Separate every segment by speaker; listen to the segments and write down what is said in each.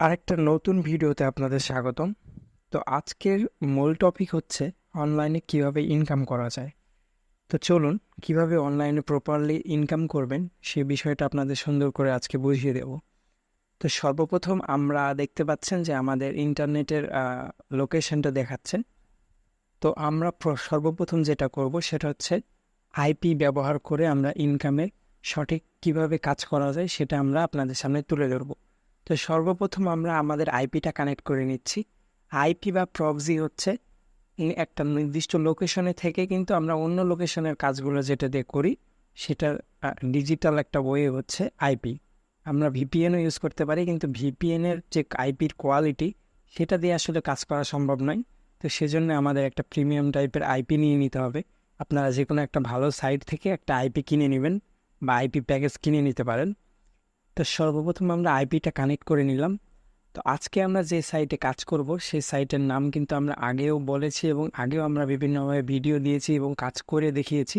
Speaker 1: আরেকটা নতুন ভিডিওতে আপনাদের স্বাগতম। তো আজকের মূল টপিক হচ্ছে অনলাইনে কিভাবে ইনকাম করা যায়। তো চলুন কিভাবে অনলাইনে প্রপারলি ইনকাম করবেন সে বিষয়টা আপনাদের সুন্দর করে আজকে বুঝিয়ে দেব। তো সর্বপ্রথম আমরা দেখতে পাচ্ছেন যে আমাদের ইন্টারনেটের লোকেশনটা দেখাচ্ছেন। তো আমরা সর্বপ্রথম যেটা করব সেটা হচ্ছে আইপি ব্যবহার করে আমরা ইনকামের সঠিক কিভাবে কাজ করা যায় সেটা আমরা আপনাদের সামনে তুলে ধরব। তো সর্বপ্রথম আমরা আমাদের আইপিটা কানেক্ট করে নিচ্ছি। আইপি বা প্রক্সি হচ্ছে একটা নির্দিষ্ট লোকেশনে থেকে কিন্তু আমরা অন্য লোকেশনের কাজগুলো যেটা দিয়ে করি সেটার ডিজিটাল একটা ওয়ে হচ্ছে আইপি। আমরা ভিপিএনও ইউজ করতে পারি, কিন্তু ভিপিএনের যে আইপির কোয়ালিটি সেটা দিয়ে আসলে কাজ করা সম্ভব নয়। তো সেজন্য আমাদের একটা প্রিমিয়াম টাইপের আইপি নিয়ে নিতে হবে। আপনারা যে কোনো একটা ভালো সাইট থেকে একটা আইপি কিনে নেবেন বা আইপি প্যাকেজ কিনে নিতে পারেন। তো সর্বপ্রথম আমরা আইপিটা কানেক্ট করে নিলাম। তো আজকে আমরা যে সাইটে কাজ করব সেই সাইটের নাম কিন্তু আমরা আগেও বলেছি এবং আগেও আমরা বিভিন্নভাবে ভিডিও দিয়েছি এবং কাজ করে দেখিয়েছি।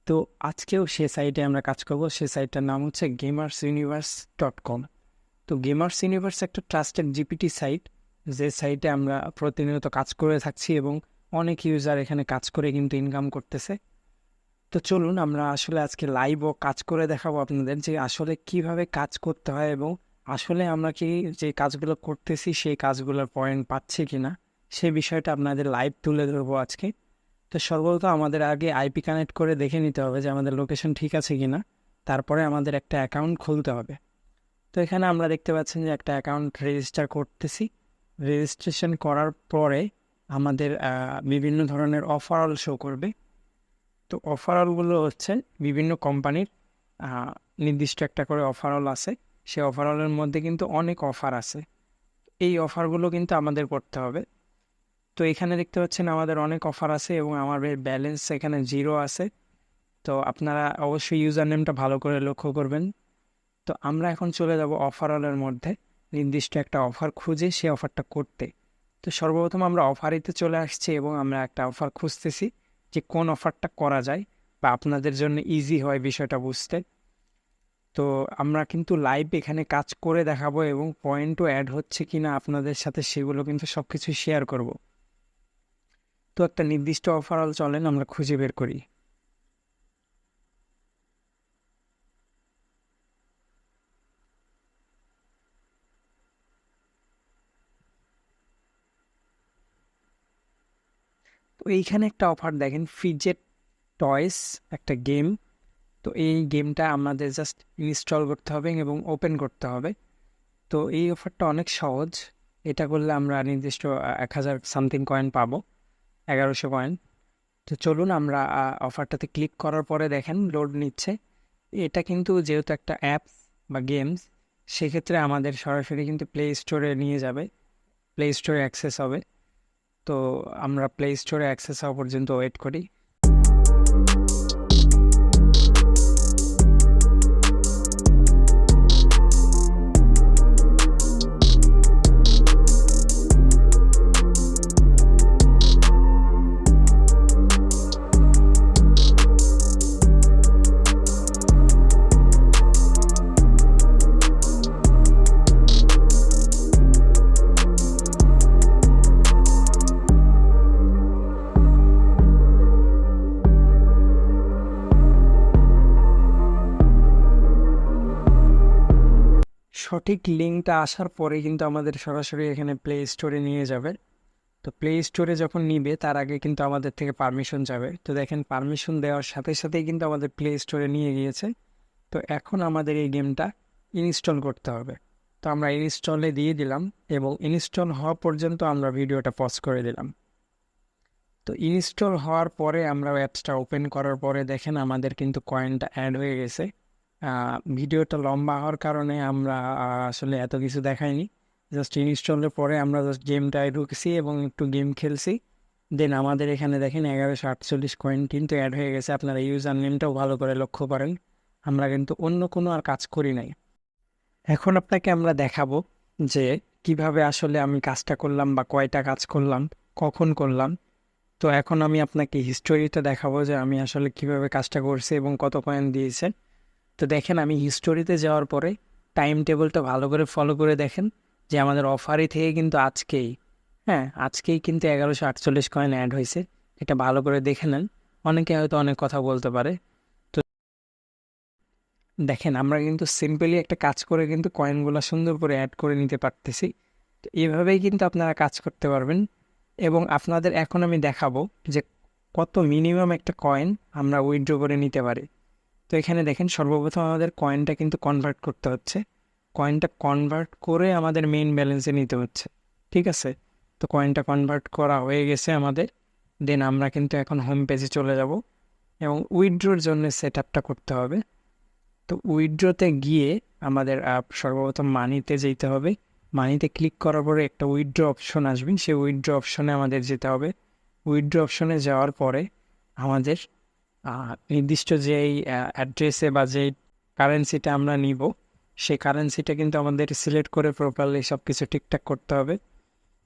Speaker 1: তো আজকেও সে সাইটে আমরা কাজ করব। সে সাইটটার নাম হচ্ছে gamersuniverse.com। তো গেমার্স ইউনিভার্স একটা ট্রাস্টেড জিপিটি সাইট, যে সাইটে আমরা প্রতিনিয়ত কাজ করে থাকছি এবং অনেক ইউজার এখানে কাজ করে কিন্তু ইনকাম করতেছে। তো চলুন আমরা আসলে আজকে লাইভ ও কাজ করে দেখাবো আপনাদের যে আসলে কিভাবে কাজ করতে হয় এবং আসলে আমরা কি যে কাজগুলো করতেছি সেই কাজগুলোর পয়েন্ট পাচ্ছি কিনা সেই বিষয়টা আপনাদের লাইভ তুলে ধরবো আজকে। তো সর্বপ্রথম আমাদের আগে আইপি কানেক্ট করে দেখে নিতে হবে যে আমাদের লোকেশন ঠিক আছে কিনা, তারপরে আমাদের একটা অ্যাকাউন্ট খুলতে হবে। তো এখানে আমরা দেখতে পাচ্ছেন যে একটা অ্যাকাউন্ট রেজিস্টার করতেছি। রেজিস্ট্রেশন করার পরে আমাদের বিভিন্ন ধরনের অফারল শো করবে। তো ওভারঅলগুলো হচ্ছে বিভিন্ন কোম্পানির নির্দিষ্ট একটা করে ওভারঅল আছে। সেই ওভারঅলের মধ্যে কিন্তু অনেক অফার আছে। এই অফারগুলো কিন্তু আমাদের করতে হবে। তো এখানে দেখতে পাচ্ছেন আমাদের অনেক অফার আছে এবং আমাদের ব্যালেন্স এখানে 0 আছে। তো আপনারা অবশ্যই ইউজার নেমটা ভালো করে লক্ষ্য করবেন। তো আমরা এখন চলে যাব অফারঅলের মধ্যে নির্দিষ্ট একটা অফার খুঁজে সেই অফারটা করতে। তো সর্বপ্রথম আমরা অফারিতে চলে আসছি এবং আমরা একটা অফার খুঁজতেছি যে কোন অফারটা করা যায় বা আপনাদের জন্য ইজি হয় বিষয়টা বুঝতে। তো আমরা কিন্তু লাইভ এখানে কাজ করে দেখাবো এবং পয়েন্টও অ্যাড হচ্ছে কিনা আপনাদের সাথে সেগুলো কিন্তু সব কিছু শেয়ার করব। তো একটা নির্দিষ্ট অফারঅল চলেন আমরা খুঁজে বের করি। তো এইখানে একটা অফার দেখেন, ফিজেট টয়েস একটা গেম। তো এই গেমটা আমাদের জাস্ট ইনস্টল করতে হবে এবং ওপেন করতে হবে। তো এই অফারটা অনেক সহজ। এটা করলে আমরা নির্দিষ্ট 1000 সামথিং কয়েন পাবো, 1100 কয়েন। তো চলুন আমরা অফারটাতে ক্লিক করার পরে দেখেন লোড নিচ্ছে। এটা কিন্তু যেহেতু একটা অ্যাপস বা গেমস, সেক্ষেত্রে আমাদের সরাসরি কিন্তু প্লে স্টোরে নিয়ে যাবে, প্লে স্টোরে অ্যাক্সেস হবে। তো আমরা প্লে স্টোরে অ্যাক্সেস হওয়া পর্যন্ত ওয়েট করি। সঠিক লিঙ্কটা আসার পরে কিন্তু আমাদের সরাসরি এখানে প্লে স্টোরে নিয়ে যাবে। তো প্লে স্টোরে যখন নিবে তার আগে কিন্তু আমাদের থেকে পারমিশন যাবে। তো দেখেন পারমিশন দেওয়ার সাথে সাথেই কিন্তু আমাদের প্লে স্টোরে নিয়ে গিয়েছে। তো এখন আমাদের এই গেমটা ইনস্টল করতে হবে। তো আমরা ইনস্টলে দিয়ে দিলাম এবং ইনস্টল হওয়া পর্যন্ত আমরা ভিডিওটা পজ করে দিলাম। তো ইনস্টল হওয়ার পরে আমরা অ্যাপসটা ওপেন করার পরে দেখেন আমাদের কিন্তু কয়েনটা অ্যাড হয়ে গেছে। ভিডিওটা লম্বা হওয়ার কারণে আমরা আসলে এত কিছু দেখাইনি। জাস্ট ইনস্টলের পরে আমরা জাস্ট গেমটায় ঢুকছি এবং একটু গেম খেলছি। দেন আমাদের এখানে দেখেন 1148 কয়েন কিন্তু অ্যাড হয়ে গেছে। আপনারা ইউজার নেমটাও ভালো করে লক্ষ্য করেন, আমরা কিন্তু অন্য কোনো আর কাজ করি নাই। এখন আপনাকে আমরা দেখাবো যে কিভাবে আসলে আমি কাজটা করলাম বা কয়টা কাজ করলাম, কখন করলাম। তো এখন আমি আপনাকে হিস্টোরিটা দেখাবো যে আমি আসলে কিভাবে কাজটা করছি এবং কত কয়েন দিয়েছে। তো দেখেন আমি হিস্টোরিতে যাওয়ার পরে টাইম টেবিলটা ভালো করে ফলো করে দেখেন যে আমাদের অফারই থেকে কিন্তু আজকেই কিন্তু 1148 কয়েন অ্যাড হয়েছে। এটা ভালো করে দেখে নেন, অনেকে হয়তো অনেক কথা বলতে পারে। তো দেখেন, আমরা কিন্তু সিম্পলি একটা কাজ করে কিন্তু কয়েনগুলো সুন্দর করে অ্যাড করে নিতে পারতেছি। তো এইভাবেই কিন্তু আপনারা কাজ করতে পারবেন। এবং আপনাদের এখন আমি দেখাবো যে কত মিনিমাম একটা কয়েন আমরা উইথড্র করে নিতে পারি। তো এখানে দেখেন, সর্বপ্রথম আমাদের কয়েনটা কিন্তু কনভার্ট করতে হচ্ছে। কয়েনটা কনভার্ট করে আমাদের মেইন ব্যালেন্সে নিতে হচ্ছে, ঠিক আছে? তো কয়েনটা কনভার্ট করা হয়ে গেছে আমাদের। দেন আমরা কিন্তু এখন হোম পেজে চলে যাব এবং উইথড্রোর জন্য সেট আপটা করতে হবে। তো উইথড্রোতে গিয়ে আমাদের সর্বপ্রথম মানিতে যেতে হবে। মানিতে ক্লিক করার পরে একটা উইথড্রো অপশন আসবে, সেই উইথড্রো অপশনে আমাদের যেতে হবে। উইথড্রো অপশনে যাওয়ার পরে আমাদের নির্দিষ্ট যেই অ্যাড্রেসে বা যেই কারেন্সিটা আমরা নিব, সেই কারেন্সিটা কিন্তু আমাদের সিলেক্ট করে প্রপারলি সব কিছু ঠিকঠাক করতে হবে।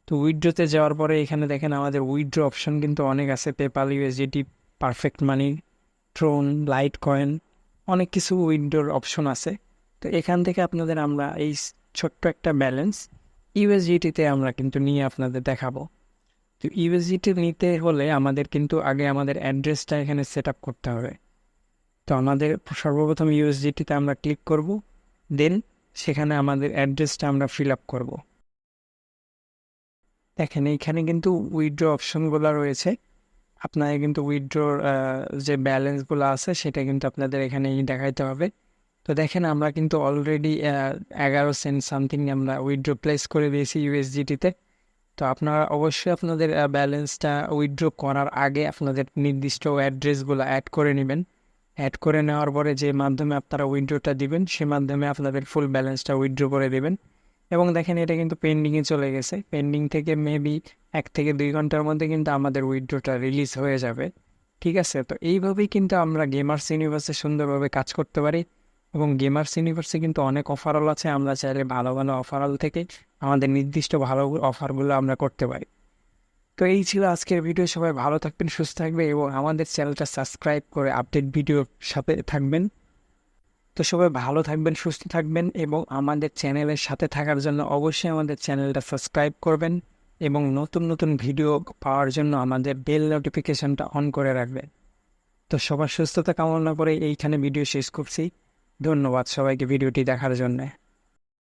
Speaker 1: তো উইথড্রোতে যাওয়ার পরে এখানে দেখেন আমাদের উইথড্রো অপশন কিন্তু অনেক আছে, পেপাল, ইউএসডিটি, পারফেক্ট মানি, ট্রোন, লাইট কয়েন, অনেক কিছু উইথড্রোর অপশন আছে। তো এখান থেকে আমরা এই ছোট্ট একটা ব্যালেন্স ইউএসডিটিতে আমরা কিন্তু নিয়ে আপনাদের দেখাবো। তো ইউএসডিটি নিতে হলে আমাদের কিন্তু আগে আমাদের অ্যাড্রেসটা এখানে সেট আপ করতে হবে। তো আমাদের সর্বপ্রথম ইউএসডিটিতে আমরা ক্লিক করব, দেন সেখানে আমাদের অ্যাড্রেসটা আমরা ফিল আপ করব। দেখেন, এইখানে কিন্তু উইথড্র অপশনগুলো রয়েছে। আপনাদের কিন্তু উইথড্রোর যে ব্যালেন্সগুলো আছে সেটা কিন্তু আপনাদের এখানেই দেখাইতে হবে। তো দেখেন, আমরা কিন্তু অলরেডি 11 সেন্ট সামথিং আমরা উইথড্র প্লেস করে দিয়েছি ইউএসডিটিতে। তো আপনারা অবশ্যই আপনাদের ব্যালেন্সটা উইথড্র করার আগে আপনাদের নির্দিষ্ট অ্যাড্রেসগুলো অ্যাড করে নেবেন। অ্যাড করে নেওয়ার পরে যে মাধ্যমে আপনারা উইথড্রটা দিবেন, সে মাধ্যমে আপনাদের ফুল ব্যালেন্সটা উইথড্র করে দেবেন। এবং দেখেন, এটা কিন্তু পেন্ডিংয়ে চলে গেছে। পেন্ডিং থেকে মেবি 1 থেকে 2 ঘন্টার মধ্যে কিন্তু আমাদের উইথড্রটা রিলিজ হয়ে যাবে, ঠিক আছে? তো এইভাবেই কিন্তু আমরা গেমার্স ইউনিভার্সে সুন্দরভাবে কাজ করতে পারি। এবং গেমার্স ইউনিভার্সে কিন্তু অনেক অফারল আছে, আমরা চাইলে ভালো ভালো অফারল থেকে আমাদের নির্দিষ্ট ভালো অফারগুলো আমরা করতে পারি। তো এই ছিল আজকের ভিডিও। সবাই ভালো থাকবেন, সুস্থ থাকবেন এবং আমাদের চ্যানেলটা সাবস্ক্রাইব করে আপডেট ভিডিওর সাথে থাকবেন। তো সবাই ভালো থাকবেন, সুস্থ থাকবেন এবং আমাদের চ্যানেলের সাথে থাকার জন্য অবশ্যই আমাদের চ্যানেলটা সাবস্ক্রাইব করবেন এবং নতুন নতুন ভিডিও পাওয়ার জন্য আমাদের বেল নোটিফিকেশনটা অন করে রাখবেন। তো সবার সুস্থতা কামনা করে এইখানে ভিডিও শেষ করছি। ধন্যবাদ সবাইকে ভিডিওটি দেখার জন্য।